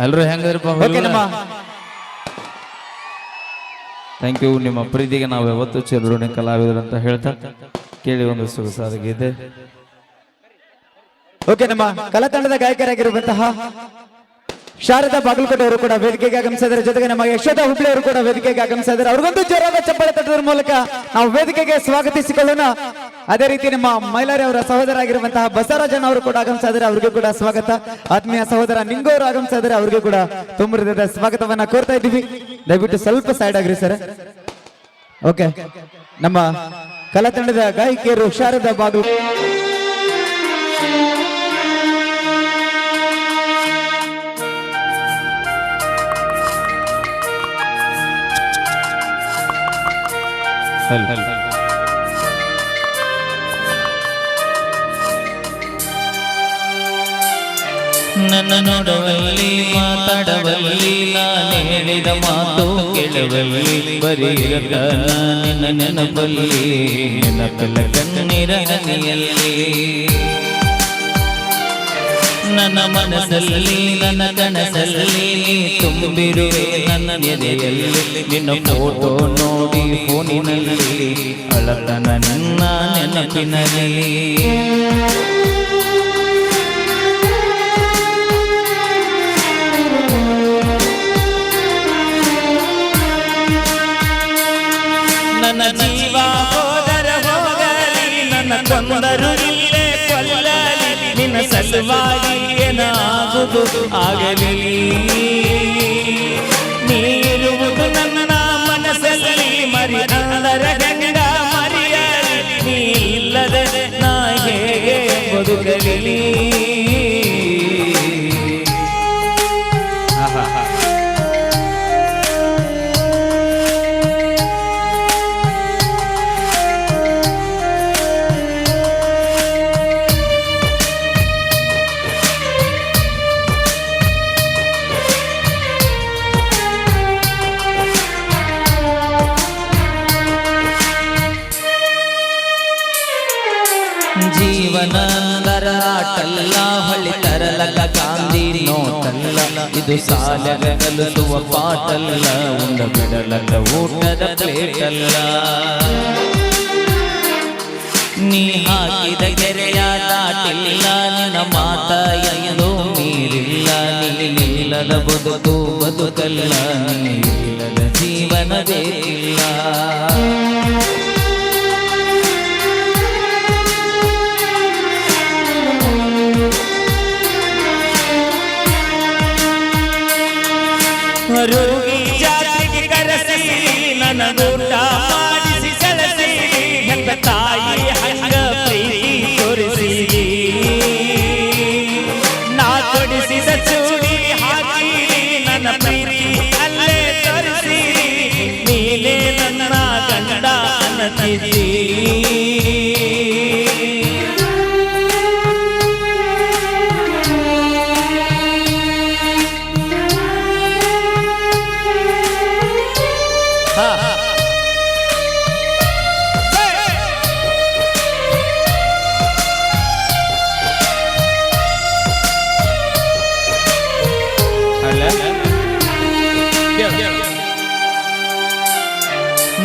ಎಲ್ಲರೂ ಹೆಂಗಪ್ಪ? Thank you. ನಿಮ್ಮ ಪ್ರೀತಿಗೆ ನಾವು ಯಾವತ್ತೂ ಚಿರಋಣಿ ಕಲಾವಿದರು ಅಂತ ಹೇಳ್ತಾ ಕೇಳಿ ಒಂದು ಸೊಗಸಾದ ಗೀತೆ. ಓಕೆ, ನಮ್ಮ ಕಲಾ ತಂಡದ ಗಾಯಕರಾಗಿರುವಂತಹ ಶಾರದಾ ಬಾಗಲಕೋಟೆ ಅವರು ಕೂಡ ವೇದಿಕೆಗೆ ಆಗಮಿಸಿದ್ದಾರೆ. ಜೊತೆಗೆ ನಮ್ಮ ಯಶೋಧ ಹುಬ್ಳಿ ಅವರು ಕೂಡ ವೇದಿಕೆಗೆ ಆಗಮಿಸಿದ್ದಾರೆ. ಅವ್ರಿಗೊಂದು ಜೋರಾದ ಚಪ್ಪಾಳೆ ತಟ್ಟುವುದರ ಮೂಲಕ ನಾವು ವೇದಿಕೆಗೆ ಸ್ವಾಗತಿಸಿಕೊಳ್ಳೋಣ. ಅದೇ ರೀತಿ ನಮ್ಮ ಮೈಲಾರಿ ಅವರ ಸಹೋದರ ಆಗಿರುವಂತಹ ಬಸವರಾಜನ್ ಅವರು ಕೂಡ ಆಗಮಿಸಿದ್ದಾರೆ. ಅವ್ರಿಗೆ ಕೂಡ ಸ್ವಾಗತ. ಆತ್ಮೀಯ ಸಹೋದರ ನಿಂಗು ಅವರು ಆಗಮಿಸಿದ್ದಾರೆ. ಅವ್ರಿಗೆ ಕೂಡ ತುಂಬ ಹೃದಯದ ಸ್ವಾಗತವನ್ನ ಕೋರ್ತಾ ಇದ್ದೀವಿ. ದಯವಿಟ್ಟು ಸ್ವಲ್ಪ ಸೈಡ್ ಆಗ್ರಿ ಸರ್. ಓಕೆ, ನಮ್ಮ ಕಲಾ ತಂಡದ ಗಾಯಕಿಯರು ಶಾರದಾ ಬಾಗಲಕೋಟೆ ನನ್ನ ನೋಡವಲ್ಲಿ ಮಾತಾಡವಲ್ಲಿ ನಾನು ಹೇಳಿದ ಮಾತು ಕೇಳವಲ್ಲಿ ಬರೀರಕ ನಿನ್ನ ನೆನಪಲ್ಲಿ ನೆನಪಲ್ಲ ಕಣ್ಣೀರ ಹನಿಯಲ್ಲಿ ನನ್ನ ಮನಸ್ಸಲ್ಲಿ ನನ್ನ ಕನಸಲ್ಲಿ ತುಂಬಿರುವೆ ನನ್ನ ಎದೆಯಲ್ಲಿ ನಿನ್ನ ಫೋಟೋ ನೋಡಿ ಫೋನಿನಲ್ಲಿ ಅಳತನ ನಿನ್ನ ನೆನಪಿನಲ್ಲಿ ನನ್ನ ಜೀವ ಹೋದರ ಹೋಗಲಿ ನನ್ನ ಕೊಂದರು ಇಲ್ಲೇ ಕೊಲ್ಲಲಿ ನಿನ್ನ ಸಲುವಾಗಿ ಏನಾಗುವುದು ಆಗಲಿ ನೀರುವುದು ನನ್ನ ಮನಸ್ಸಲ್ಲಿ ಮರಿ ಅಂದರ ಗಂಗ ಮರಿಯಲಿ ನೀ ಇಲ್ಲದೆ ನಾ ಹೇಗೆ ಬದುಕಲಿ ಜೀವನಂದರಾಟಲ್ಲ ಹೊಳಿ ತರಲಗ ಗಾಂಧಿ ನೋಟಲ್ಲ ಇದು ಸಾಲಗ ಕಲಿಸುವ ಪಾಟಲ್ಲ ಉಂಡ ಬಿಡಲಗ ಊಟದ ಪ್ಲೇಟಲ್ಲ ನೀ ಹಾಕಿದ ಕೆರೆಯ ದಾಟಿಲ್ಲ ನಿನ್ನ ಮಾತ ಎಂದು ನೀರಿಲ್ಲ ನೀನಿಲ್ಲದ ಬದುಕು ಬದುಕಲ್ಲ ನೀರಿಲ್ಲದ ಜೀವನ ಬೇಕಿಲ್ಲ ರೋಗಿ ಜಾತಿಗೆ ಕರೆಸಿ ನನಗೂಟ ಮಾಡಿಸಿ ಕಳಿಸಿ ಹೆತ್ತ ತಾಯಿ ಹಂಗ ಪ್ರೀತಿ ತೋರಿಸಿ ನಾ ತೊಡಿಸಿದ ಚೂಡಿ ಹಾಕಿ ನನ್ನ ಪ್ರೀತಿ ಅಲ್ಲೇ ತೋರಿಸಿ ನೀನೇ ನನ್ನ ಗಂಡ ಅನ್ನತಿದ್ದಿ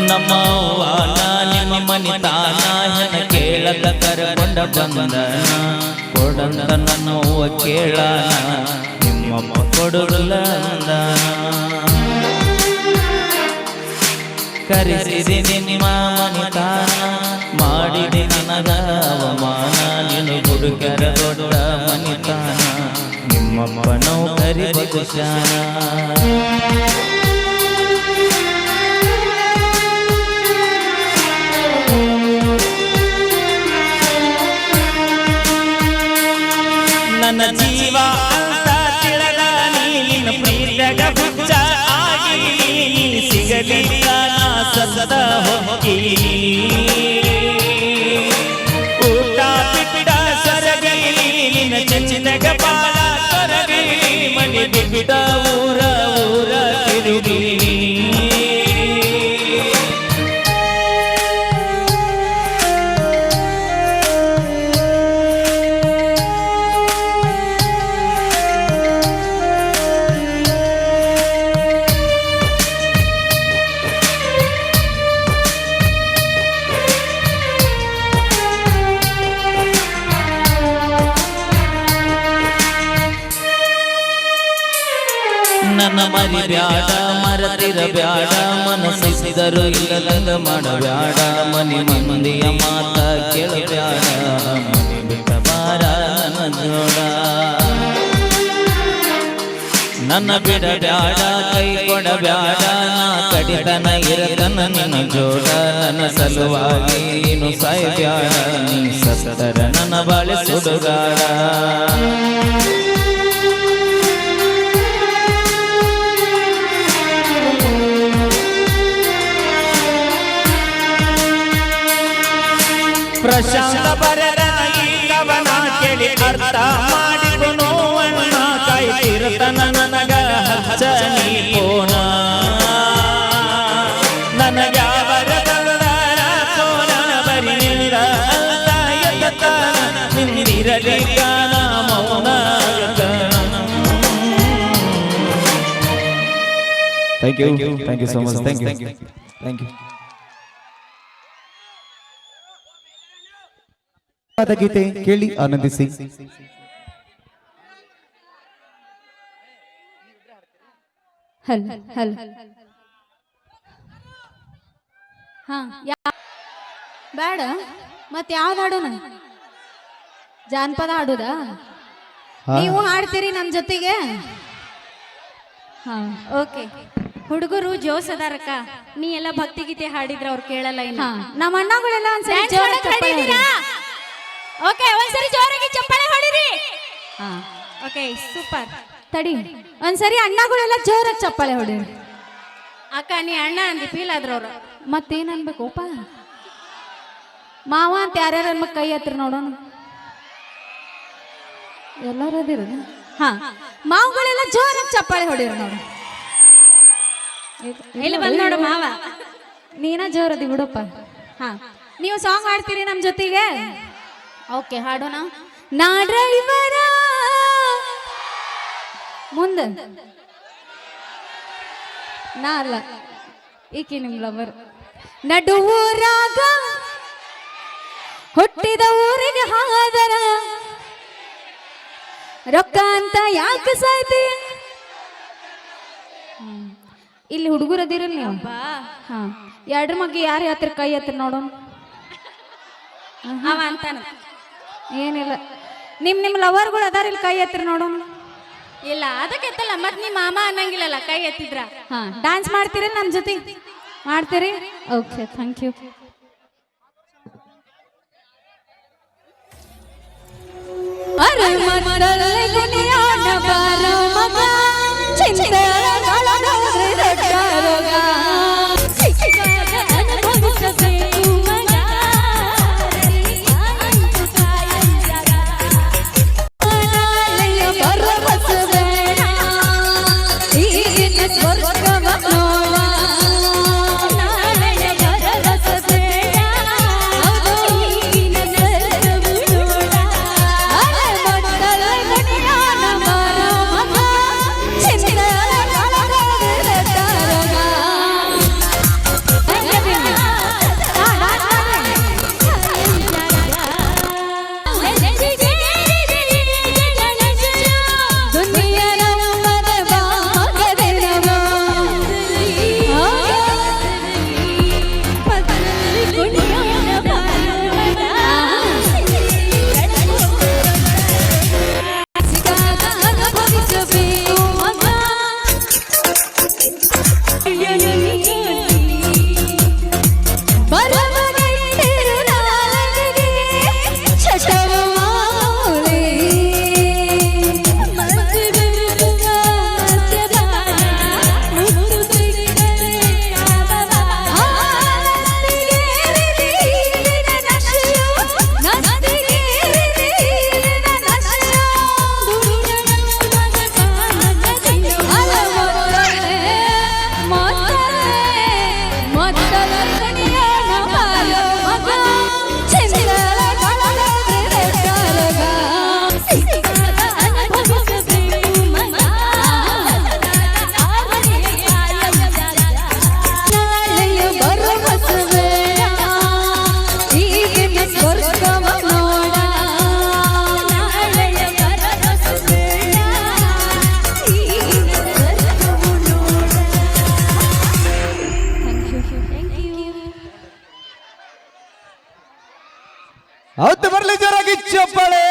ನಮ್ಮವ್ವ ನಿಮ್ಮ ಮನಿತಾನ ಹೆಣ ಕೇಳದ ಕರಕೊಂಡ ಬಂದನ ಕೊಡಂದ ನನ್ನವ್ವ ಕೇಳಾನ ನಿಮ್ಮಮ್ಮ ಕೊಡುಲ್ಲ ಕರೆಸಿದೆ ನಿಮ್ಮ ಮನಿತಾನ ಮಾಡಿದೆ ನನಗ ಅವಮಾನ ನೀನು ಹುಡುಗರ ದೊಡ್ಡ ಮನಿತಾನ ನಿಮ್ಮಮ್ಮ ನೌಕರಿ ಬದುಶಾನ ನನ್ನ ಜೀವ ಅಂತ ತಿಳಿದ ನೀನ ಪ್ರೀತಿಗ ಹುಚ್ಚ ಆಗಿ ಸಿಗಲಿಲ್ಲ ನಾ ಸದಾ ಹೋಗಿ ಊಟ ಬಿಟ್ಟ ಸರಗಲಿ ನಿನ್ನ ಚೆಂಚಿನಗ ಬಾಳ ಸರಗಲಿ ಮನೆ ಬಿಟ್ಟ ಊರ ಊರ ತಿರುಗಿ ನನ್ನ ಮರಿ ಬ್ಯಾಡ ಮರತಿರ ಬ್ಯಾಡ ಮನಸ್ಸಿಸಿದರು ಇಲ್ಲದಂಗ ಮಾಡಬ್ಯಾಡ ಮನಿ ಮಂದಿಯ ಮಾತ ಕೇಳಬ್ಯಾಡ ಮನೆ ಬಿಟ್ಟ ಬಾರ ನನ್ನ ಜೋಡ ನನ್ನ ಬಿಡಬ್ಯಾಡ ಕೈ ಕೊಡಬ್ಯಾಡ ನಾ ಕಡಿತನ ಇರತನ ನಿನ್ನ ಜೋಡ ನನ್ನ ಸಲುವಾಗಿ ನೀನು ಸಾಯ್ಬ್ಯಾಡ ನೀ ಸತ್ತರ ನನ್ನ ಬಾಳೆ ಸುಡುಗಾಡ ಪ್ರಶಾಂತ ಬರೆದ ಈ ಕವನ ಕೇಳಿ ಅರ್ಥ ಮಾಡಿಕೊನು ಅಣ್ಣ ಕಾಯ್ತಿರುತ್ತನ ನನಗ ಹಚ್ಚ ನೀ ಪೋನ ನನಗ್ಯಾವರ ಬಲ್ಲರ ಸೋನ ಬರಿ ನಿಂದ ಅಲ್ಲ ಎತ್ತನ ನಿಂದಿರಲಿ ಗಾನ ಮೌನ thank you so much thank you ಗೀತೆ ಕೇಳಿ ಆನಂದಿಸಿ. ಹಲ್ ಹಲ್ ಹಾ ಬೇಡ ಮತ್ ಯಾವ್ದು ಹಾಡೋಣ? ಜಾನಪದ ಹಾಡುದಾ? ನೀವು ಹಾಡ್ತೀರಿ ನಮ್ ಜೊತೆಗೆ? ಹಾ ಓಕೆ. ಹುಡುಗರು ಜೋಸ್ ಅದಾರಕ್ಕ, ನೀ ಎಲ್ಲ ಭಕ್ತಿ ಗೀತೆ ಹಾಡಿದ್ರ ಅವ್ರು ಕೇಳಲ್ಲ. ಇನ್ನ ನಮ್ಮ ಅಣ್ಣಗಳೆಲ್ಲ ಒಂದ್ಸರಿ ಓಕೆ, ಒಂದ್ಸರಿ ಜೋರಾಗಿ ಚಪ್ಪಾಳೆ ಹೊಡಿರಿ. Okay super. ತಡಿ ಒಂದ್ಸರಿ ಅಣ್ಣಗಳೆಲ್ಲ ಜೋರಾಗಿ ಚಪ್ಪಾಳೆ ಹೊಡಿರಿ. ಅಕ್ಕ ನೀ ಅಣ್ಣ ಅಂದಿ ಫೀಲ್ ಆದ್ರವ್ರು. ಮತ್ತೇನ್ ಅನ್ಬೇಕಪ್ಪ? ಮಾವ ಅಂತ ಯಾರ್ಯಾರ ಅನ್ಬೇಕು ಕೈ ಹತ್ರ ನೋಡೋಣ. ಎಲ್ಲಾರು ಅದಿರ? ಹಾ, ಮಾವುಗಳೆಲ್ಲ ಜೋರಾಗಿ ಚಪ್ಪಾಳೆ ಹೊಡಿರಿ ನೋಡು. ಇಲ್ಲಿ ಬಂದ್ ನೋಡು ಮಾವ. ನೀನ ಜೋರದಿ ಬಿಡಪ್ಪ. ಹಾ, ನೀವು ಸಾಂಗ್ ಹಾಡ್ತೀರಿ ನಮ್ ಜೊತೆಗೆ? ಓಕೆ ಹಾಡೋಣ. ನಾ ಡ್ರೈವರ ಮುಂದೆ ನಾ ಅಲ್ಲ, ಈಕಿ ನಿಮ್ ಲವರ್. ನಡುವೂರಾಗ ಹುಟ್ಟಿದ ಊರಿಗೆ ಹಾದರ ರೊಕ್ಕ ಅಂತ ಯಾಕೆ ಸಾಯ್ತಿ? ಇಲ್ಲಿ ಹುಡುಗರು ಅದಿರಲ್ಲ ನೀವು? ಹಾ, ಎರಡ್ರ ಮಗ್ಗೆ ಯಾರು ಹತ್ರ ಕೈ ಹತ್ರ ನೋಡೋಣ. ಅವ ಅಂತಾನ ಏನಿಲ್ಲ, ನಿಮ್ ಲವರ್ಗಳು ಅದಾರ ಇಲ್ಲಿ ಕೈ ಹತ್ರ ನೋಡೋಣ. ಇಲ್ಲ ಅದಕ್ಕೆ ಎತ್ತಲ್ಲ, ಮತ್ ನಿಮ್ಮ ಮಾಮ ಅನ್ನಂಗಿಲ್ಲಲ್ಲ ಕೈ ಎತ್ತಿದ್ರ. ಹಾ, ಡ್ಯಾನ್ಸ್ ಮಾಡ್ತೀರಿ ನಮ್ ಜೊತೆ? ಮಾಡ್ತೀರಿ? Okay, thank you. ಅರೆ ಮನದಲ್ಲಿ ದುನಿಯಾನ ಬಾರ ಮಗ, ಚಿಂತೆಯ ಗಳಗೌರಿ ದೊಡ್ಡರೋಗ. ಸಿಕ್ಕಾಗ ಅನುಭವಿಸಬೇಕು ಮಗ, ಅಂತು ಕಾಯಂ ಜಗ. ನಾಳೆಯ ಭರವಸೆ ಬೇಡ, ಈಗಿನ ಸ್ವರ್ಗವ ನೋಡ. ನಾಳೆಯ ಭರವಸೆ ಬೇಡ, ಅದು ಈಗಿನ ಸ್ವರ್ಗವ ನೋಡ. ಅರೆ ಮನದಲ್ಲಿ ದುನಿಯಾನ ಹೌದು ಬರ್ಲಿ ಜೋರಾಗಿ ಚಪ್ಪಾಳೆ